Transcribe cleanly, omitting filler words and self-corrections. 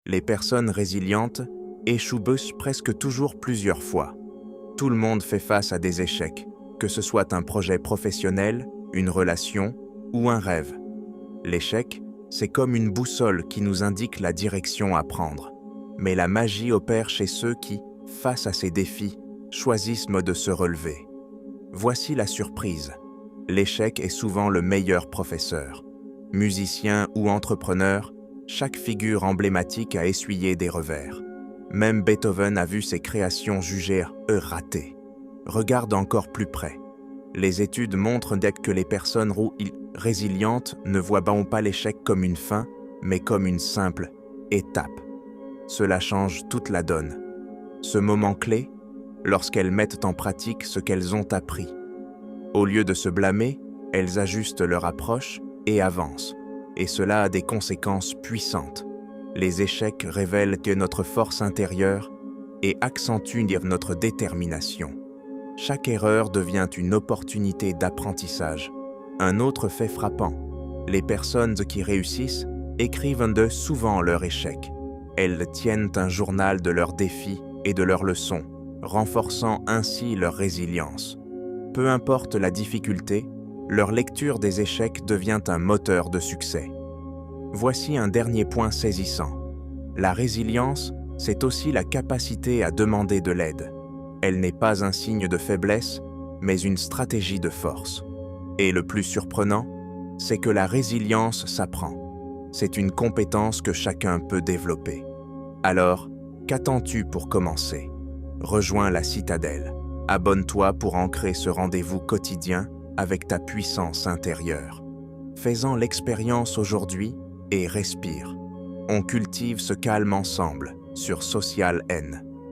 Les personnes résilientes échouent presque toujours plusieurs fois. Tout le monde fait face à des échecs, que ce soit un projet professionnel, une relation ou un rêve. L'échec, c'est comme une boussole qui nous indique la direction à prendre. Mais la magie opère chez ceux qui, face à ces défis, choisissent de se relever. Voici la surprise. L'échec est souvent le meilleur professeur. Musicien ou entrepreneur, chaque figure emblématique a essuyé des revers. Même Beethoven a vu ses créations jugées ratées. Regarde encore plus près. Les études montrent que les personnes résilientes ne voient pas l'échec comme une fin, mais comme une simple étape. Cela change toute la donne. Ce moment clé, lorsqu'elles mettent en pratique ce qu'elles ont appris. Au lieu de se blâmer, elles ajustent leur approche et avancent. Et cela a des conséquences puissantes. Les échecs révèlent que notre force intérieure et accentuent notre détermination. Chaque erreur devient une opportunité d'apprentissage. Un autre fait frappant, les personnes qui réussissent écrivent souvent leurs échecs. Elles tiennent un journal de leurs défis et de leurs leçons, renforçant ainsi leur résilience. Peu importe la difficulté, leur lecture des échecs devient un moteur de succès. Voici un dernier point saisissant. La résilience, c'est aussi la capacité à demander de l'aide. Elle n'est pas un signe de faiblesse, mais une stratégie de force. Et le plus surprenant, c'est que la résilience s'apprend. C'est une compétence que chacun peut développer. Alors, qu'attends-tu pour commencer? Rejoins la citadelle. Abonne-toi pour ancrer ce rendez-vous quotidien avec ta puissance intérieure. Fais-en l'expérience aujourd'hui et respire. On cultive ce calme ensemble sur Social N.